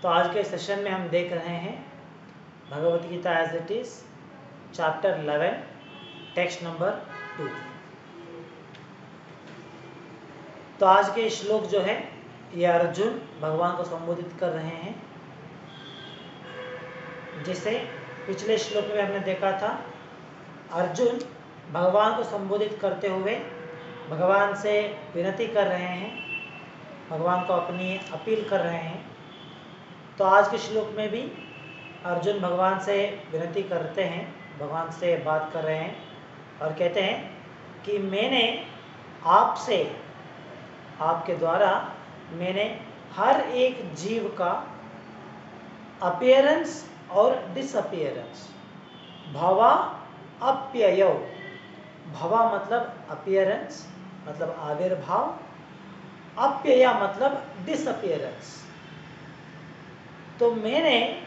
तो आज के सेशन में हम देख रहे हैं Bhagavad Gita as it is chapter 11 text number 2। तो आज के श्लोक जो है ये अर्जुन भगवान को संबोधित कर रहे हैं। जिसे पिछले श्लोक में हमने देखा था, अर्जुन भगवान को संबोधित करते हुए भगवान से विनती कर रहे हैं, भगवान को अपनी अपील कर रहे हैं। तो आज के श्लोक में भी अर्जुन भगवान से विनती करते हैं, भगवान से बात कर रहे हैं और कहते हैं कि मैंने आपसे, आपके द्वारा मैंने हर एक जीव का अपीयरेंस और डिसअपीयरेंस, भवा अप्यय, भवा मतलब अपीयरेंस मतलब आविर्भाव, अप्यय मतलब डिसअपीयरेंस। तो मैंने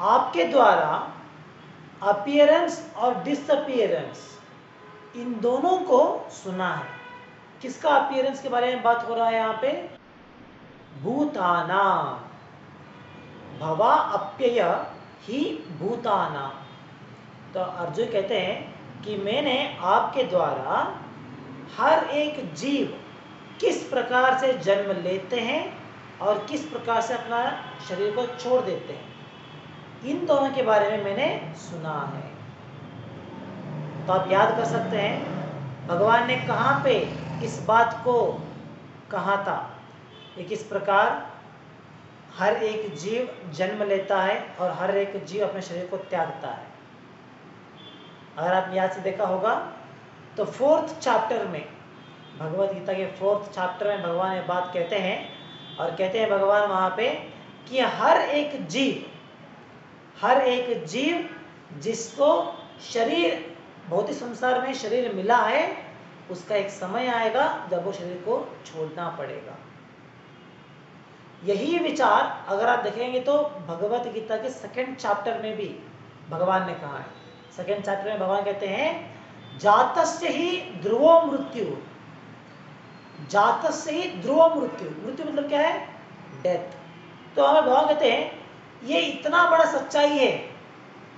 आपके द्वारा अपीयरेंस और डिसअपीयरेंस इन दोनों को सुना है। किसका अपीयरेंस के बारे में बात हो रहा है यहाँ पे? भूताना, भवा अप्यय ही भूताना। तो अर्जुन कहते हैं कि मैंने आपके द्वारा हर एक जीव किस प्रकार से जन्म लेते हैं और किस प्रकार से अपना शरीर को छोड़ देते हैं, इन दोनों के बारे में मैंने सुना है। तो आप याद कर सकते हैं भगवान ने कहाँ पे इस बात को कहा था कि किस प्रकार हर एक जीव जन्म लेता है और हर एक जीव अपने शरीर को त्यागता है। अगर आप याद से देखा होगा तो 4th चैप्टर में, भगवत गीता के 4th चैप्टर में भगवान ये बात कहते हैं और कहते हैं भगवान वहाँ पे कि हर एक जीव जिसको शरीर, भौतिक संसार में शरीर मिला है, उसका एक समय आएगा जब वो शरीर को छोड़ना पड़ेगा। यही विचार अगर आप देखेंगे तो भगवत गीता के 2nd चैप्टर में भी भगवान ने कहा है। 2nd चैप्टर में भगवान कहते हैं जातस्य ही ध्रुवो मृत्यु, जातस्य ही ध्रुवो मृत्यु। मृत्यु मतलब क्या है? डेथ। तो हमें भगवान कहते हैं ये इतना बड़ा सच्चाई है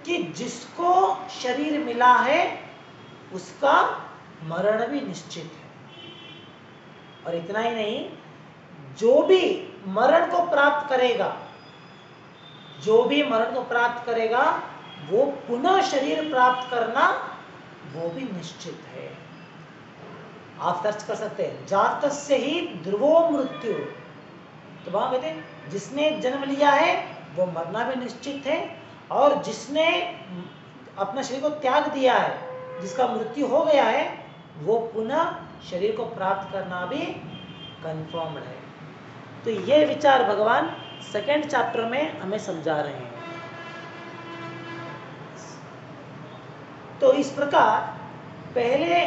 कि जिसको शरीर मिला है उसका मरण भी निश्चित है। और इतना ही नहीं, जो भी मरण को प्राप्त करेगा, वो पुनः शरीर प्राप्त करना वो भी निश्चित है। आप सर्च कर सकते हैं जातस्य ही ध्रुवो मृत्यु। तो वहां कहते हैं जिसने जन्म लिया है वो मरना भी निश्चित है, और जिसने अपना शरीर को त्याग दिया है, जिसका मृत्यु हो गया है, वो पुनः शरीर को प्राप्त करना भी कन्फर्म्ड है। तो ये विचार भगवान 2nd चैप्टर में हमें समझा रहे हैं। तो इस प्रकार पहले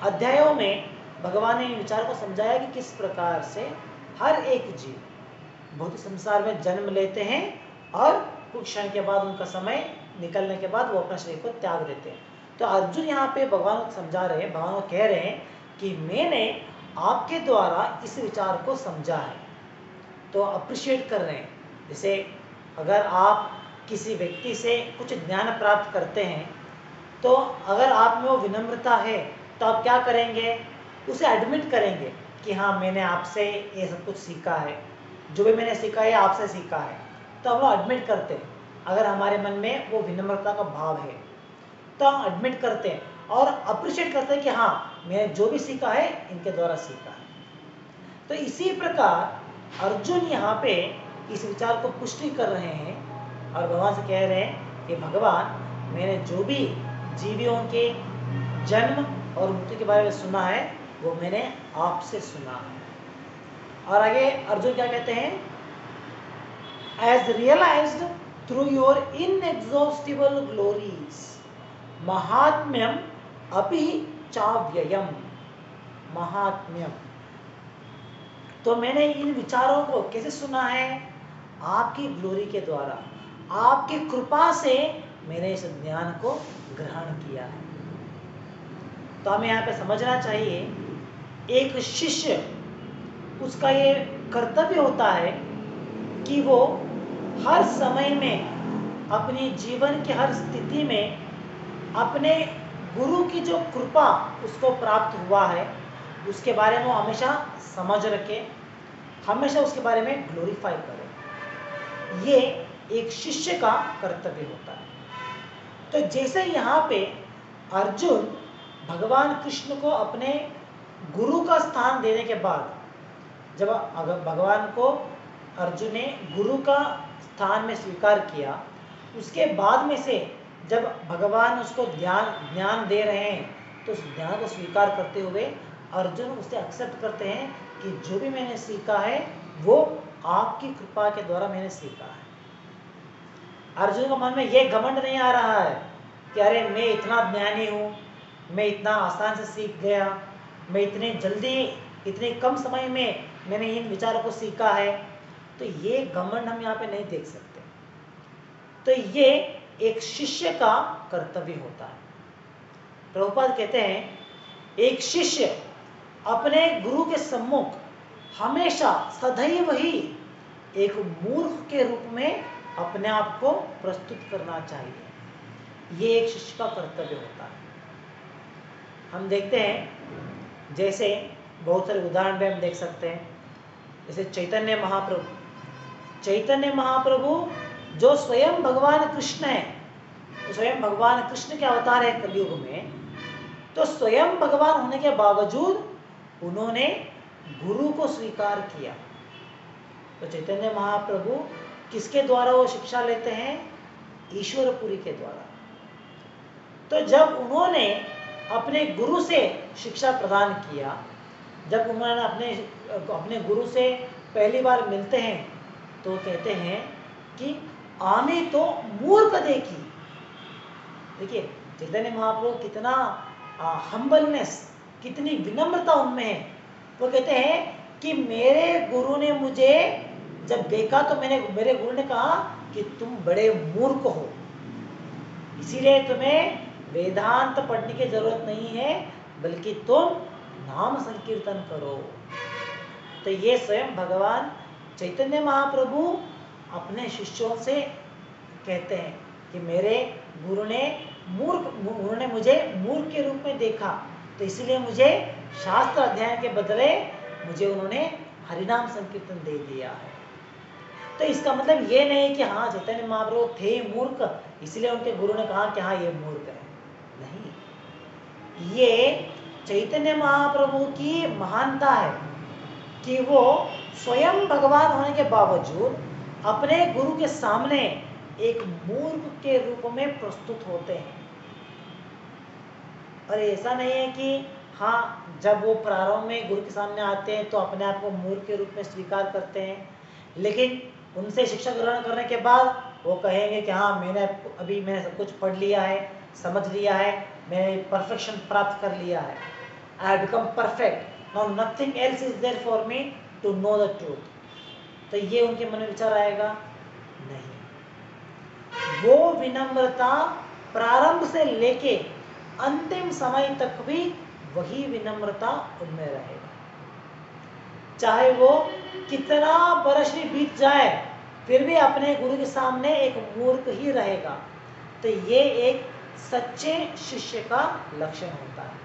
अध्यायों में भगवान ने इन विचार को समझाया कि किस प्रकार से हर एक जीव भौतिक संसार में जन्म लेते हैं और कुछ क्षण के बाद, उनका समय निकलने के बाद वो अपना शरीर को त्याग देते हैं। तो अर्जुन यहाँ पे भगवान को समझा रहे हैं, भगवान को कह रहे हैं कि मैंने आपके द्वारा इस विचार को समझा है। तो अप्रिशिएट कर रहे हैं। जैसे अगर आप किसी व्यक्ति से कुछ ज्ञान प्राप्त करते हैं, तो अगर आप में वो विनम्रता है तो आप क्या करेंगे? उसे एडमिट करेंगे कि हाँ, मैंने आपसे ये सब कुछ सीखा है, जो भी मैंने सीखा है आपसे सीखा है। तो हम लोग एडमिट करते हैं। अगर हमारे मन में वो विनम्रता का भाव है तो हम एडमिट करते हैं और अप्रिशिएट करते हैं कि हाँ, मैंने जो भी सीखा है इनके द्वारा सीखा है। तो इसी प्रकार अर्जुन यहाँ पे इस विचार को पुष्टि कर रहे हैं और भगवान से कह रहे हैं कि भगवान, मैंने जो भी जीवियों के जन्म और मृत्यु के बारे में सुना है वो मैंने आपसे सुना है। और आगे अर्जुन क्या कहते हैं? As realized through your inexhaustible glories महात्म्यम अपि चाव्ययम। महात्म्यम, तो मैंने इन विचारों को कैसे सुना है? आपकी ग्लोरी के द्वारा, आपकी कृपा से मैंने इस ज्ञान को ग्रहण किया है। तो हमें यहाँ पे समझना चाहिए, एक शिष्य, उसका ये कर्तव्य होता है कि वो हर समय में अपनी जीवन की हर स्थिति में अपने गुरु की जो कृपा उसको प्राप्त हुआ है उसके बारे में वो हमेशा समझ रखे, हमेशा उसके बारे में ग्लोरीफाई करे। ये एक शिष्य का कर्तव्य होता है। तो जैसे यहाँ पे अर्जुन भगवान कृष्ण को अपने गुरु का स्थान देने के बाद, जब अगर भगवान को अर्जुन ने गुरु का स्थान में स्वीकार किया, उसके बाद में से जब भगवान उसको ज्ञान दे रहे हैं तो उस ज्ञान को स्वीकार करते हुए अर्जुन उसे एक्सेप्ट करते हैं कि जो भी मैंने सीखा है वो आपकी कृपा के द्वारा मैंने सीखा है। अर्जुन के मन में यह घमंड नहीं आ रहा है कि अरे मैं इतना ज्ञानी हूँ, मैं इतना आसान से सीख गया, मैं इतने जल्दी इतने कम समय में मैंने इन विचारों को सीखा है। तो ये घमंड हम यहाँ पे नहीं देख सकते। तो ये एक शिष्य का कर्तव्य होता है। प्रभुपाद कहते हैं एक शिष्य अपने गुरु के सम्मुख हमेशा सदैव ही एक मूर्ख के रूप में अपने आप को प्रस्तुत करना चाहिए। ये एक शिष्य का कर्तव्य होता है। हम देखते हैं जैसे बहुत सारे उदाहरण भी हम देख सकते हैं, जैसे चैतन्य महाप्रभु जो स्वयं भगवान कृष्ण है, तो स्वयं भगवान कृष्ण के अवतार है कलयुग में, तो स्वयं भगवान होने के बावजूद उन्होंने गुरु को स्वीकार किया। तो चैतन्य महाप्रभु किसके द्वारा वो शिक्षा लेते हैं? ईश्वरपुरी के द्वारा। तो जब उन्होंने अपने गुरु से शिक्षा प्रदान किया, जब उन्होंने अपने गुरु से पहली बार मिलते हैं तो कहते हैं कि आमी तो मूर्ख देखी। देखिए चैतन्य महाप्रभु कितना हम्बलनेस, कितनी विनम्रता उनमें है। वो कहते हैं कि मेरे गुरु ने मुझे जब देखा तो मेरे गुरु ने कहा कि तुम बड़े मूर्ख हो, इसीलिए तुम्हें वेदांत पढ़ने की जरूरत नहीं है, बल्कि तुम नाम संकीर्तन करो। तो ये स्वयं भगवान चैतन्य महाप्रभु अपने शिष्यों से कहते हैं कि मेरे गुरु ने उन्होंने मुझे मूर्ख के रूप में देखा, तो इसलिए मुझे शास्त्र अध्ययन के बदले मुझे उन्होंने हरिनाम संकीर्तन दे दिया है। तो इसका मतलब ये नहीं कि हाँ चैतन्य महाप्रभु थे मूर्ख इसलिए उनके गुरु ने कहा कि हाँ ये मूर्ख है, नहीं। ये चैतन्य महाप्रभु की महानता है कि वो स्वयं भगवान होने के बावजूद अपने गुरु के सामने एक मूर्ख के रूप में प्रस्तुत होते हैं। और ऐसा नहीं है कि हाँ जब वो प्रारंभ में गुरु के सामने आते हैं तो अपने आप को मूर्ख के रूप में स्वीकार करते हैं, लेकिन उनसे शिक्षा ग्रहण करने के बाद वो कहेंगे कि हाँ मैंने सब कुछ पढ़ लिया है, समझ लिया है, मैंने परफेक्शन प्राप्त कर लिया है, I have become perfect, now nothing else is there for me to know the truth. तो ये उनके मन में विचार आएगा नहीं। वो विनम्रता प्रारंभ से लेके अंतिम समय तक भी वही विनम्रता उनमें रहेगा, चाहे वो कितना वर्ष भी बीत जाए फिर भी अपने गुरु के सामने एक मूर्ख ही रहेगा। तो ये एक सच्चे शिष्य का लक्षण होता है।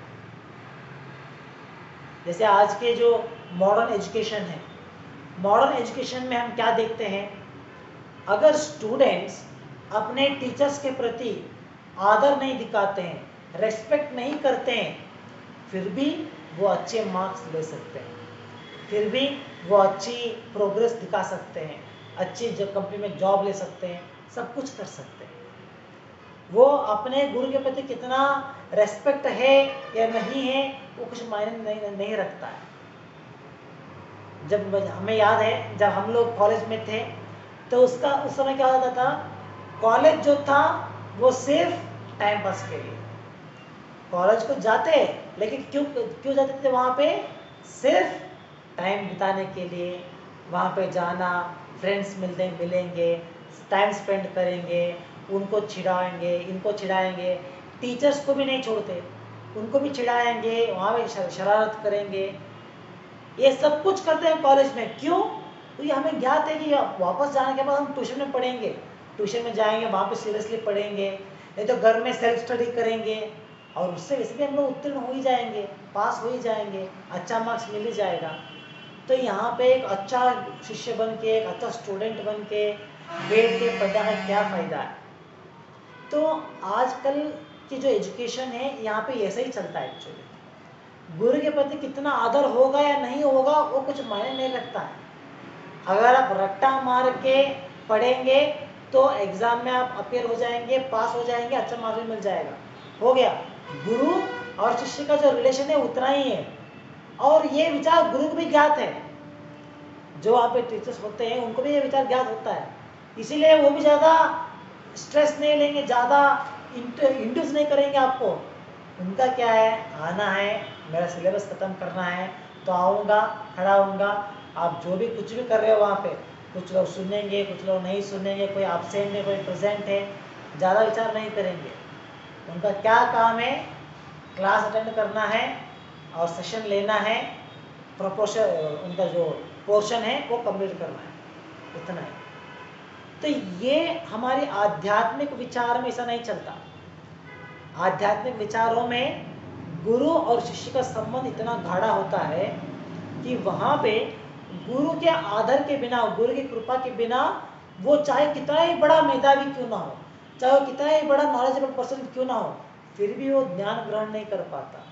जैसे आज के जो मॉडर्न एजुकेशन है, मॉडर्न एजुकेशन में हम क्या देखते हैं, अगर स्टूडेंट्स अपने टीचर्स के प्रति आदर नहीं दिखाते हैं, रेस्पेक्ट नहीं करते हैं, फिर भी वो अच्छे मार्क्स ले सकते हैं, फिर भी वो अच्छी प्रोग्रेस दिखा सकते हैं, अच्छी कंपनी में जॉब ले सकते हैं, सब कुछ कर सकते हैं। वो अपने गुरु के प्रति कितना रेस्पेक्ट है या नहीं है वो कुछ मायने नहीं रखता है। जब हमें याद है जब हम लोग कॉलेज में थे तो उस समय क्या होता था, कॉलेज जो था वो सिर्फ टाइम पास के लिए, कॉलेज को जाते लेकिन क्यों जाते थे वहाँ पे, सिर्फ टाइम बिताने के लिए। वहाँ पे जाना, फ्रेंड्स मिलेंगे, टाइम स्पेंड करेंगे, उनको चिढ़ाएंगे, इनको चिढ़ाएंगे, टीचर्स को भी नहीं छोड़ते, उनको भी चिढ़ाएंगे, वहाँ पे शरारत करेंगे, ये सब कुछ करते हैं कॉलेज में। क्यों? तो ये हमें ज्ञात है कि वापस जाने के बाद हम ट्यूशन में पढ़ेंगे, ट्यूशन में जाएंगे, वहाँ पे सीरियसली पढ़ेंगे, नहीं तो घर में सेल्फ स्टडी करेंगे और उससे वैसे भी हम लोग उत्तीर्ण हो ही जाएंगे, पास हो ही जाएंगे, अच्छा मार्क्स मिल ही जाएगा। तो यहाँ पे एक अच्छा शिष्य बन के, एक अच्छा स्टूडेंट बन के बैठ के पढ़ने का क्या फायदा है। तो आजकल की जो एजुकेशन है यहाँ पे ऐसा ही चलता है एक्चुअली। गुरु के प्रति कितना आदर होगा या नहीं होगा वो कुछ मायने नहीं रखता है। अगर आप रट्टा मार के पढ़ेंगे तो एग्जाम में आप अपियर हो जाएंगे, पास हो जाएंगे, अच्छा मार्क्स भी मिल जाएगा, हो गया। गुरु और शिष्य का जो रिलेशन है उतना ही है, और ये विचार गुरु को भी ज्ञात है। जो आप टीचर्स होते हैं उनको भी ये विचार ज्ञात होता है, इसीलिए वो भी ज़्यादा स्ट्रेस नहीं लेंगे, ज़्यादा इंड्यूस नहीं करेंगे आपको। उनका क्या है, आना है, मेरा सिलेबस खत्म करना है, तो आऊँगा, खड़ा होऊंगा, आप जो भी कुछ भी कर रहे हो वहाँ पे, कुछ लोग सुनेंगे, कुछ लोग नहीं सुनेंगे, कोई एब्सेंट है, कोई प्रेजेंट है, ज़्यादा विचार नहीं करेंगे। उनका क्या काम है, क्लास अटेंड करना है और सेशन लेना है, प्रोपोर्शन उनका जो पोर्शन है वो कंप्लीट करना है, इतना है। तो ये हमारे आध्यात्मिक विचार में ऐसा नहीं चलता। आध्यात्मिक विचारों में गुरु और शिष्य का संबंध इतना गाढ़ा होता है कि वहाँ पे गुरु के आदर के बिना, गुरु की कृपा के बिना, वो चाहे कितना ही बड़ा मेधावी क्यों ना हो, चाहे वो कितना ही बड़ा नॉलेजेबल पर्सन क्यों ना हो, फिर भी वो ज्ञान ग्रहण नहीं कर पाता।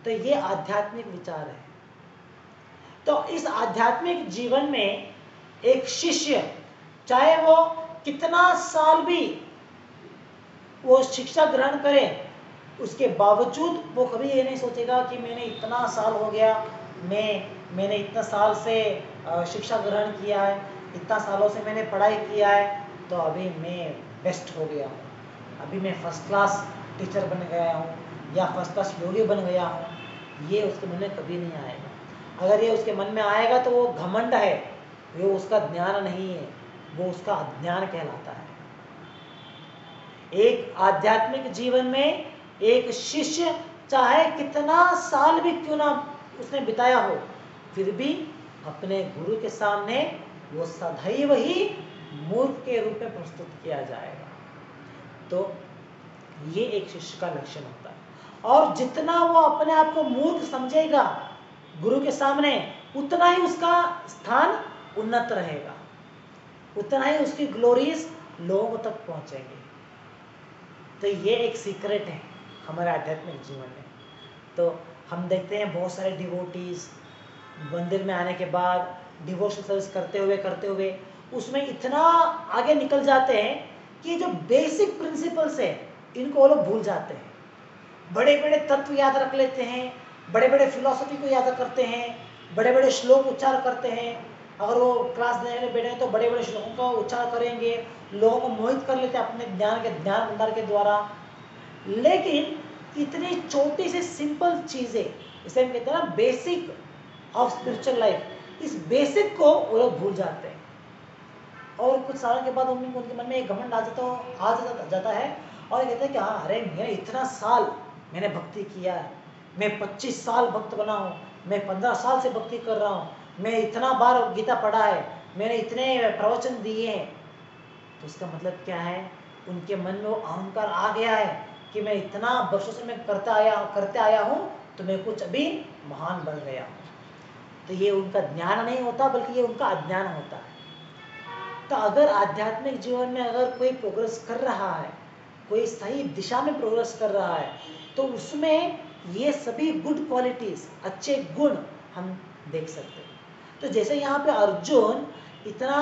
तो ये आध्यात्मिक विचार है। तो इस आध्यात्मिक जीवन में एक शिष्य, चाहे वो कितना साल भी वो शिक्षा ग्रहण करे, उसके बावजूद वो कभी ये नहीं सोचेगा कि मैंने इतना साल हो गया, मैंने इतना साल से शिक्षा ग्रहण किया है, इतना सालों से मैंने पढ़ाई किया है, तो अभी मैं बेस्ट हो गया हूँ, अभी मैं फर्स्ट क्लास टीचर बन गया हूँ या फर्स्ट क्लास योगी बन गया हूँ। ये उसके मन में कभी नहीं आएगा। अगर ये उसके मन में आएगा तो वो घमंड है, वो उसका ज्ञान नहीं है, वो उसका अज्ञान कहलाता है। एक आध्यात्मिक जीवन में एक शिष्य चाहे कितना साल भी क्यों ना उसने बिताया हो, फिर भी अपने गुरु के सामने वो सदैव ही मूर्ख के रूप में प्रस्तुत किया जाएगा। तो ये एक शिष्य का लक्षण होता है। और जितना वो अपने आप को मूर्ख समझेगा गुरु के सामने, उतना ही उसका स्थान उन्नत रहेगा, उतना ही उसकी ग्लोरीज लोगों तक पहुंचेंगे। तो ये एक सीक्रेट है हमारे आध्यात्मिक जीवन में। तो हम देखते हैं बहुत सारे डिवोटीज मंदिर में आने के बाद डिवोशनल सर्विस करते हुए उसमें इतना आगे निकल जाते हैं कि जो बेसिक प्रिंसिपल्स है इनको वो लोग भूल जाते हैं। बड़े बड़े तत्व याद रख लेते हैं, बड़े बड़े फिलॉसफी को याद करते हैं, बड़े बड़े श्लोक उच्चार करते हैं। अगर वो क्लास देने बैठे तो बड़े बड़े श्लोकों का उच्चार करेंगे, लोगों को मोहित कर लेते हैं अपने ज्ञान भंडार के द्वारा। लेकिन इतनी छोटी सी सिंपल चीजें, इसे हम कहते हैं ना बेसिक ऑफ स्पिरिचुअल लाइफ, इस बेसिक को वो लोग भूल जाते हैं। और कुछ सालों के बाद उनके मन में एक घमंड आ जाता है और कहते हैं कि हाँ, अरे मैंने इतना साल मैंने भक्ति किया है, मैं 25 साल भक्त बना हूँ, मैं 15 साल से भक्ति कर रहा हूँ, मैं इतना बार गीता पढ़ा है, मैंने इतने प्रवचन दिए हैं। तो उसका मतलब क्या है, उनके मन में वो अहंकार आ गया है कि मैं इतना वर्षों से मैं करते आया हूँ, तो मैं कुछ अभी महान बन गया हूँ। तो ये उनका ज्ञान नहीं होता, बल्कि ये उनका अज्ञान होता है। तो अगर आध्यात्मिक जीवन में अगर कोई प्रोग्रेस कर रहा है, कोई सही दिशा में प्रोग्रेस कर रहा है, तो उसमें ये सभी गुड क्वालिटीज, अच्छे गुण हम देख सकते हैं। तो जैसे यहाँ पे अर्जुन इतना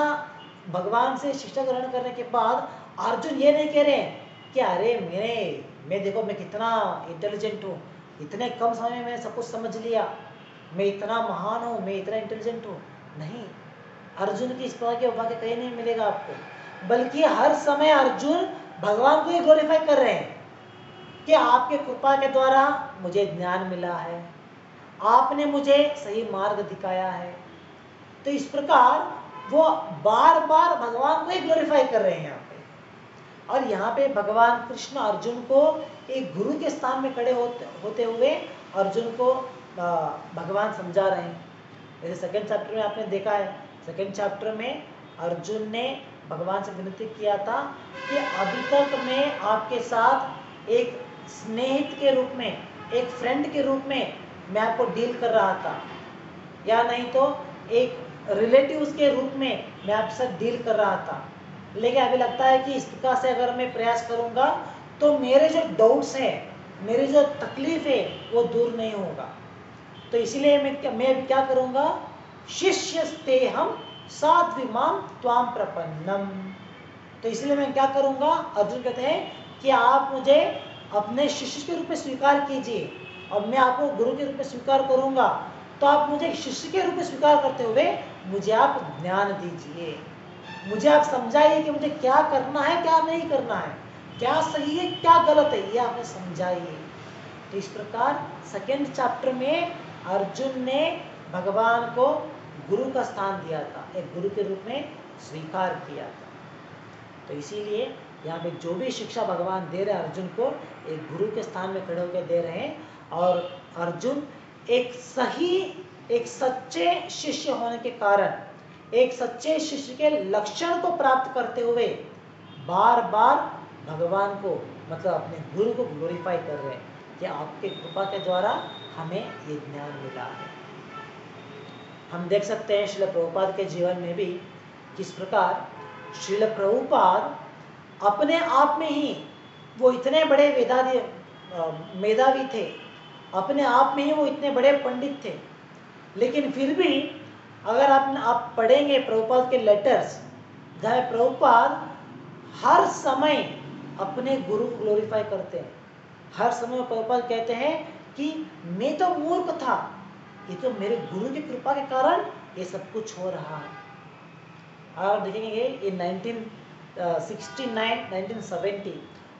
भगवान से शिक्षा ग्रहण करने के बाद अर्जुन ये नहीं कह रहे हैं कि अरे मैं देखो मैं कितना इंटेलिजेंट हूँ, इतने कम समय में मैंने सब कुछ समझ लिया, मैं इतना महान हूँ, मैं इतना इंटेलिजेंट हूँ। नहीं, अर्जुन की इस प्रकार के वाक्य कहीं नहीं मिलेगा आपको, बल्कि हर समय अर्जुन भगवान को ही ग्लोरीफाई कर रहे हैं कि आपके कृपा के द्वारा मुझे ज्ञान मिला है, आपने मुझे सही मार्ग दिखाया है। तो इस प्रकार वो बार बार भगवान को ही ग्लोरीफाई कर रहे हैं यहाँ पे। और यहाँ पे भगवान कृष्ण अर्जुन को एक गुरु के स्थान में खड़े होते हुए अर्जुन को भगवान समझा रहे हैं जैसे सेकंड चैप्टर में आपने देखा है, सेकंड चैप्टर में अर्जुन ने भगवान से विनती किया था कि अभी तक मैं आपके साथ एक स्नेहित के रूप में, एक फ्रेंड के रूप में मैं आपको डील कर रहा था, या नहीं तो एक रिलेटिव्स के रूप में मैं आपके साथ डील कर रहा था, लेकिन अभी लगता है कि इस प्रकार से अगर मैं प्रयास करूंगा तो मेरे जो डाउट्स हैं, मेरी जो तकलीफ है वो दूर नहीं होगा। तो इसलिए मैं क्या करूंगा, शिष्यस्ते हम साध्विमाम त्वाम प्रपन्नम। तो इसलिए मैं क्या करूंगा, अर्जुन कहते हैं कि आप मुझे अपने शिष्य के रूप में स्वीकार कीजिए और मैं आपको गुरु के रूप में स्वीकार करूंगा। तो आप मुझे शिष्य के रूप में स्वीकार करते हुए मुझे आप ज्ञान दीजिए, मुझे आप समझाइए कि मुझे क्या करना है क्या नहीं करना है, क्या सही है क्या गलत है, ये आपने समझाइए। तो इस प्रकार सेकेंड चैप्टर में अर्जुन ने भगवान को गुरु का स्थान दिया था, एक गुरु के रूप में स्वीकार किया था। तो इसीलिए यहाँ पे जो भी शिक्षा भगवान दे रहे हैं अर्जुन को, एक गुरु के स्थान में खड़े होकर दे रहे हैं। और अर्जुन एक सही, एक सच्चे शिष्य होने के कारण, एक सच्चे शिष्य के लक्षण को प्राप्त करते हुए बार बार भगवान को, मतलब अपने गुरु को ग्लोरीफाई कर रहे हैं कि आपके कृपा के द्वारा हमें ये ज्ञान मिला है। हम देख सकते हैं श्रील प्रभुपाद के जीवन में भी किस प्रकार श्रील प्रभुपाद अपने आप में ही वो इतने बड़े मेधावी थे, अपने आप में ही वो इतने बड़े पंडित थे, लेकिन फिर भी अगर आप पढ़ेंगे प्रभुपाद के लेटर्स, जहाँ प्रभुपाद हर समय अपने गुरु को ग्लोरीफाई करते हैं। हर समय प्रभुपाद कहते हैं कि मैं तो मूर्ख था, ये तो मेरे गुरु की कृपा के कारण ये सब कुछ हो रहा है। आप देखेंगे इन 1969 1970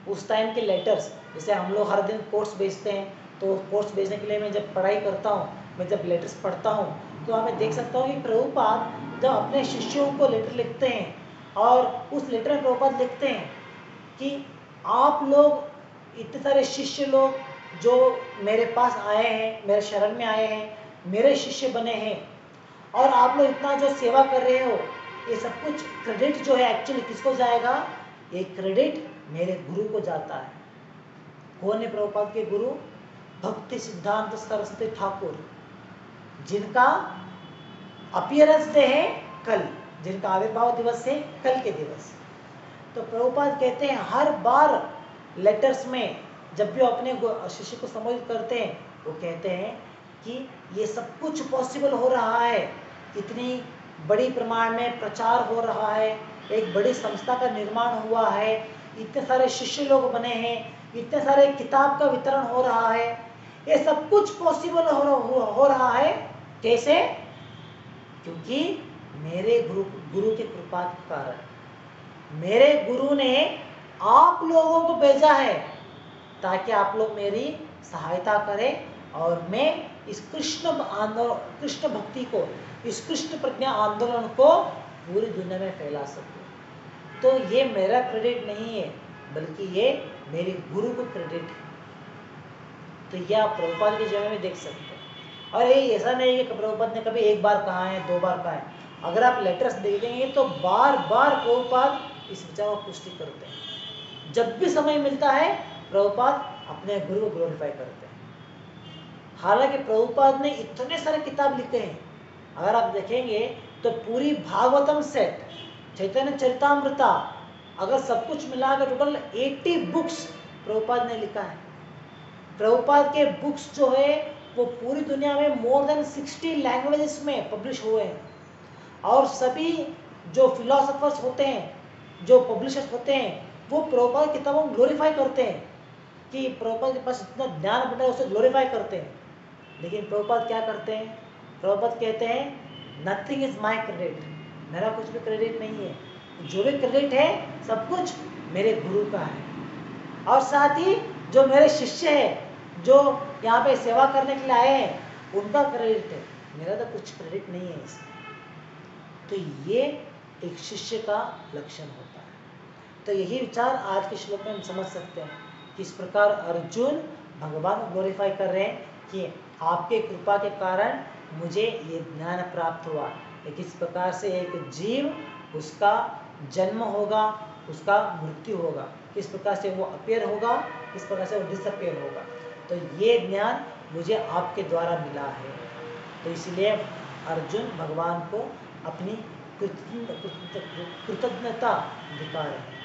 उस टाइम के लेटर्स, जैसे हम लोग हर दिन कोर्स भेजते हैं, तो कोर्स भेजने के लिए मैं जब पढ़ाई करता हूँ, मैं जब लेटर्स पढ़ता हूँ, तो वहाँ मैं देख सकता हूँ कि प्रभुपाद जब अपने शिष्यों को लेटर लिखते हैं और उस लेटर में प्रभुपाद लिखते हैं कि आप लोग इतने सारे शिष्य लोग जो मेरे पास आए हैं, मेरे शरण में आए हैं, मेरे शिष्य बने हैं, और आप लोग इतना जो सेवा कर रहे हो, ये सब कुछ क्रेडिट जो है एक्चुअली किसको जाएगा, ये क्रेडिट मेरे गुरु को जाता है। कौन है प्रभुपाद के गुरु? भक्ति सिद्धांत सरस्वती ठाकुर, जिनका अपीयरेंस डे है कल, जिनका आविर्भाव दिवस है कल के दिवस। तो प्रभुपाद कहते हैं हर बार लेटर्स में जब भी अपने शिष्य को संबोधित करते हैं, वो कहते हैं कि ये सब कुछ पॉसिबल हो रहा है, इतनी बड़ी प्रमाण में प्रचार हो रहा है, एक बड़ी संस्था का निर्माण हुआ है, इतने सारे शिष्य लोग बने हैं, इतने सारे किताब का वितरण हो रहा है, ये सब कुछ पॉसिबल हो रहा है। कैसे? क्योंकि मेरे गुरु की कृपा के कारण, मेरे गुरु ने आप लोगों को भेजा है ताकि आप लोग मेरी सहायता करें और मैं इस कृष्ण भक्ति को, इस कृष्ण प्रज्ञा आंदोलन को पूरी दुनिया में फैला सकूं। तो ये मेरा क्रेडिट नहीं है, बल्कि ये मेरे गुरु को क्रेडिट है। तो यह आप प्रभुपाद के जीवन में देख सकते हैं। और ये ऐसा नहीं है कि प्रभुपाद ने कभी एक बार कहा है, दो बार कहा है। अगर आप लेटर्स देखेंगे तो बार बार प्रभुपाद इस विचार को पुष्टि करते हैं। जब भी समय मिलता है प्रभुपाद अपने गुरु को ग्लोरीफाई करते हैं। हालांकि प्रभुपाद ने इतने सारे किताब लिखे हैं, अगर आप देखेंगे तो पूरी भागवतम सेट, चैतन्य चरितामृता, अगर सब कुछ मिलाकर टोटल 80 बुक्स प्रभुपाद ने लिखा है। प्रभुपाद के बुक्स जो है वो पूरी दुनिया में मोर देन 60 लैंग्वेजेस में पब्लिश हुए हैं। और सभी जो फिलोसोफर्स होते हैं, जो पब्लिशर्स होते हैं, वो प्रभुपाद किताबों को ग्लोरीफाई करते हैं कि प्रभुपाद के पास इतना ज्ञान बना है, उसे ग्लोरीफाई करते हैं। लेकिन प्रभुपाद क्या करते हैं? प्रभुपाद कहते हैं नथिंग इज माई क्रेडिट, मेरा कुछ भी क्रेडिट नहीं है, जो भी क्रेडिट है सब कुछ मेरे गुरु का है। और साथ ही जो मेरे शिष्य है, जो यहाँ पे सेवा करने के लिए आए हैं, उनका क्रेडिट है, मेरा तो कुछ क्रेडिट नहीं है इसमें। तो ये एक शिष्य का लक्षण होता है। तो यही विचार आज के श्लोक में हम समझ सकते हैं, किस प्रकार अर्जुन भगवान को ग्लोरीफाई कर रहे हैं कि आपके कृपा के कारण मुझे ये ज्ञान प्राप्त हुआ कि किस प्रकार से एक जीव, उसका जन्म होगा, उसका मृत्यु होगा, किस प्रकार से वो अपीयर होगा, किस प्रकार से वो डिसअपीयर होगा। तो ये ज्ञान मुझे आपके द्वारा मिला है। तो इसलिए अर्जुन भगवान को अपनी कृतज्ञता दिखा रहे हैं।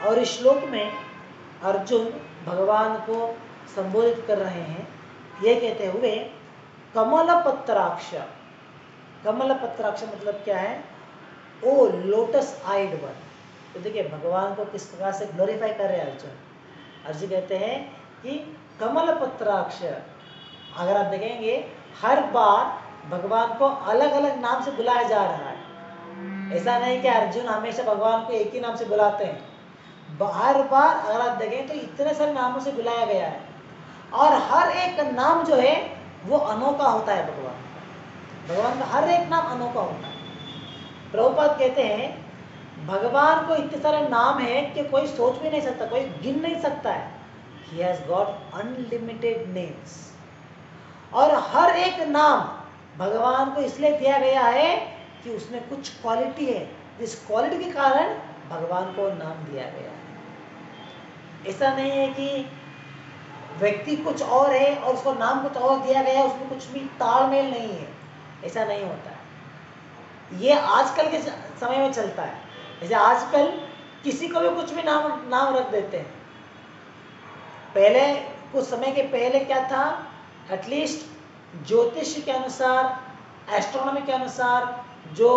और इस श्लोक में अर्जुन भगवान को संबोधित कर रहे हैं, ये कहते हुए कमल पत्राक्ष। कमल पत्राक्ष मतलब क्या है? ओ लोटस आइड वन। तो देखिए भगवान को किस प्रकार से ग्लोरीफाई कर रहे हैं अर्जुन। अर्जुन कहते हैं कि कमल पत्राक्ष। अगर आप देखेंगे हर बार भगवान को अलग अलग नाम से बुलाया जा रहा है। ऐसा नहीं कि अर्जुन हमेशा भगवान को एक ही नाम से बुलाते हैं। हर बार अगर आप देखें तो इतने सारे नामों से बुलाया गया है, और हर एक नाम जो है वो अनोखा होता है। भगवान का हर एक नाम अनोखा होता है। प्रभुपाद कहते हैं भगवान को इतने सारे नाम है कि कोई सोच भी नहीं सकता, कोई गिन नहीं सकता है। He has got unlimited names। और हर एक नाम भगवान को इसलिए दिया गया है कि उसमें कुछ क्वालिटी है, जिस क्वालिटी के कारण भगवान को नाम दिया गया है। ऐसा नहीं है कि व्यक्ति कुछ और है और उसको नाम कुछ और दिया गया है, उसमें कुछ भी तालमेल नहीं है। ऐसा नहीं होता है। ये आजकल के समय में चलता है। जैसे आजकल किसी को भी कुछ भी नाम रख देते हैं। पहले कुछ समय के पहले क्या था, एटलीस्ट ज्योतिष के अनुसार, एस्ट्रोनॉमी के अनुसार जो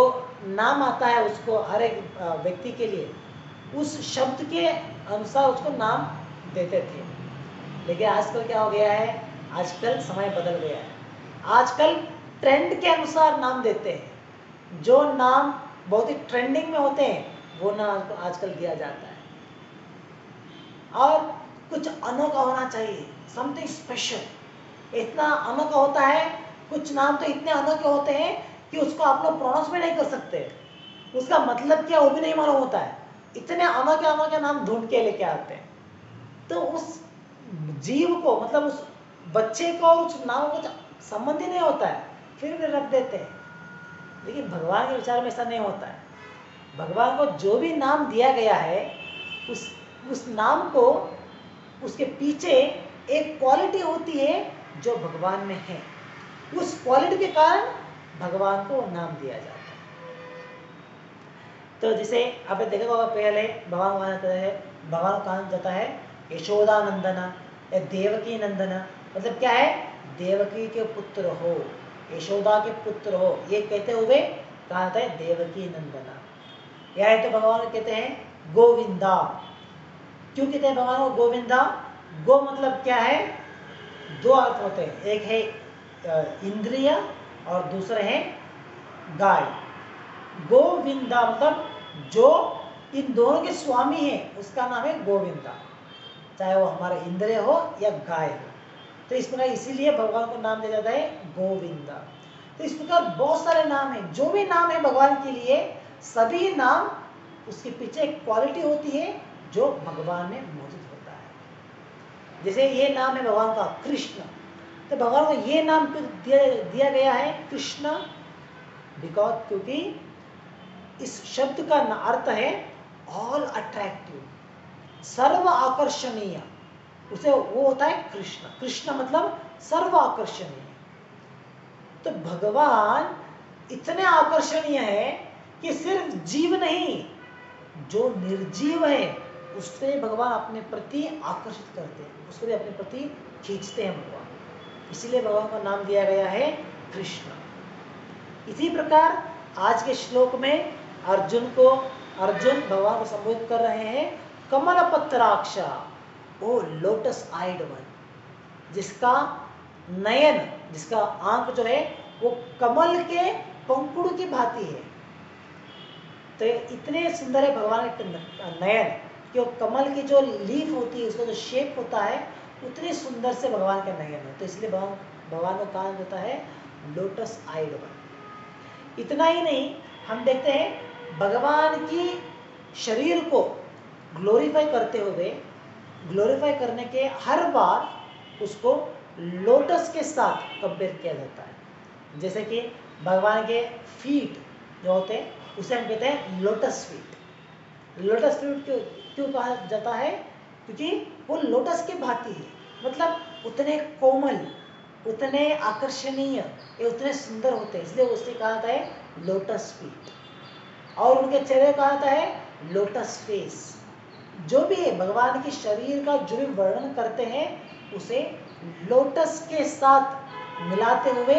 नाम आता है उसको हर एक व्यक्ति के लिए उस शब्द के अनुसार उसको नाम देते थे। लेकिन आजकल क्या हो गया है, आजकल समय बदल गया है। आजकल ट्रेंड के अनुसार नाम देते हैं। जो नाम बहुत ही ट्रेंडिंग में होते हैं वो नाम आजकल दिया जाता है। और कुछ अनोखा होना चाहिए, समथिंग स्पेशल। इतना अनोखा होता है, कुछ नाम तो इतने अनोखे होते हैं कि उसको आप लोग प्रोनाउंस भी नहीं कर सकते, उसका मतलब क्या वो भी नहीं मालूम होता है। इतने अनोखे अनोखे नाम ढूंढ के लेके आते हैं। तो उस जीव को, मतलब उस बच्चे को और उस नाम को संबंध ही नहीं होता है, फिर भी रख देते हैं। लेकिन भगवान के विचार में ऐसा नहीं होता है। भगवान को जो भी नाम दिया गया है उस नाम को, उसके पीछे एक क्वालिटी होती है जो भगवान में है। उस क्वालिटी के कारण भगवान को नाम दिया जाता है। तो जैसे आपने देखा होगा पहले भगवान कहा जाता है यशोदा नंदना या देवकी नंदना। मतलब क्या है, देवकी के पुत्र हो, यशोदा के पुत्र हो, ये कहते हुए कहा जाता है देवकी नंदना। या तो भगवान कहते हैं गोविंदा। क्यों कहते हैं भगवान को गोविंदा? गो मतलब क्या है, दो अर्थ होते हैं, एक है इंद्रिय और दूसरे है गाय। गोविंदा मतलब जो इन दोनों के स्वामी है उसका नाम है गोविंदा, चाहे वो हमारा इंद्रिय हो या गाय हो। तो इस प्रकार इसीलिए भगवान को नाम दिया जाता है गोविंदा। तो इस प्रकार बहुत सारे नाम हैं। जो भी नाम है भगवान के लिए, सभी नाम उसके पीछे एक क्वालिटी होती है जो भगवान में मौजूद होता है। जैसे ये नाम है भगवान का कृष्ण, तो भगवान को ये नाम दिया गया है कृष्ण बिकॉज, क्योंकि इस शब्द का अर्थ है ऑल अट्रैक्टिव, सर्व आकर्षणीय। उसे वो होता है कृष्ण। कृष्ण मतलब सर्व आकर्षणीय। तो भगवान इतने आकर्षणीय है कि सिर्फ जीव नहीं, जो निर्जीव है उससे भगवान अपने प्रति आकर्षित करते हैं, उसको भी अपने प्रति खींचते हैं भगवान। इसीलिए भगवान का नाम दिया गया है कृष्ण। इसी प्रकार आज के श्लोक में अर्जुन भगवान को संबोधित कर रहे हैं कमल पत्राक्ष, ओ लोटस आइड वन, जिसका नयन, जिसका आंख जो है वो कमल के पंखुड़ की भांति है। तो इतने सुंदर है भगवान के नयन कि वो कमल की जो लीफ होती है, उसका जो शेप होता है, उतने सुंदर से भगवान का नयन है। तो इसलिए भगवान को कहा जाता है लोटस आइड वन। इतना ही नहीं, हम देखते हैं भगवान की शरीर को ग्लोरीफाई करते हुए, ग्लोरीफाई करने के हर बार उसको लोटस के साथ कंपेयर किया जाता है। जैसे कि भगवान के फीट जो होते हैं उसे हम कहते हैं लोटस फीट। लोटस फीट क्यों क्यों कहा जाता है? क्योंकि वो लोटस के भांति है, मतलब उतने कोमल, उतने आकर्षणीय, ये उतने सुंदर होते हैं, इसलिए उसे कहा जाता है लोटस फीट। और उनके चेहरे कहा जाता है लोटस फेस। जो भी है भगवान के शरीर का जो भी वर्णन करते हैं उसे लोटस के साथ मिलाते हुए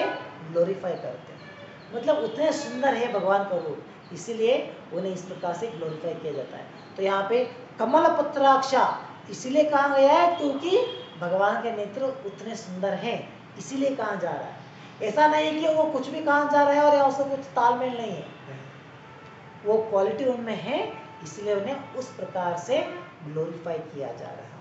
ग्लोरीफाई करते हैं, मतलब उतने सुंदर है भगवान का रूप, इसीलिए उन्हें इस प्रकार से ग्लोरीफाई किया जाता है। तो यहाँ पे कमल पत्राक्षा इसीलिए कहा गया है क्योंकि भगवान के नेत्र उतने सुंदर हैं, इसीलिए कहा जा रहा है। ऐसा नहीं कि वो कुछ भी कहा जा रहा है और यहाँ उसका कुछ तालमेल नहीं है, वो क्वालिटी उनमें है, इसलिए उन्हें उस प्रकार से ग्लोरीफाई किया जा रहा है।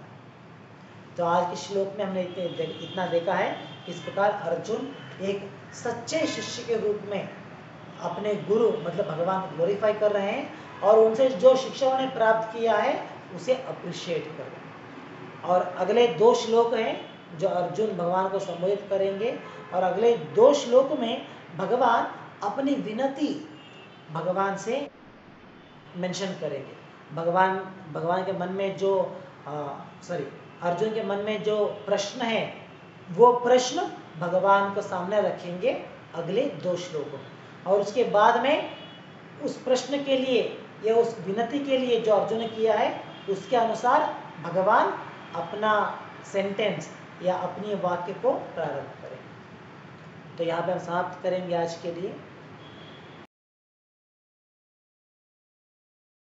तो आज के श्लोक में हमने इतना देखा है किस प्रकार अर्जुन एक सच्चे शिष्य के रूप में अपने गुरु मतलब भगवान को ग्लोरीफाई कर रहे हैं और उनसे जो शिक्षा उन्हें प्राप्त किया है उसे अप्रिशिएट कर रहे हैं। और अगले 2 श्लोक हैं जो अर्जुन भगवान को संबोधित करेंगे, और अगले 2 श्लोक में भगवान अपनी विनती भगवान से मेंशन करेंगे। भगवान के मन में जो अर्जुन के मन में जो प्रश्न है वो प्रश्न भगवान को सामने रखेंगे अगले 2 श्लोकों में, और उसके बाद में उस प्रश्न के लिए या उस विनती के लिए जो अर्जुन ने किया है उसके अनुसार भगवान अपना सेंटेंस या अपनी वाक्य को प्रारंभ करेंगे। तो यहाँ पे हम समाप्त करेंगे आज के लिए।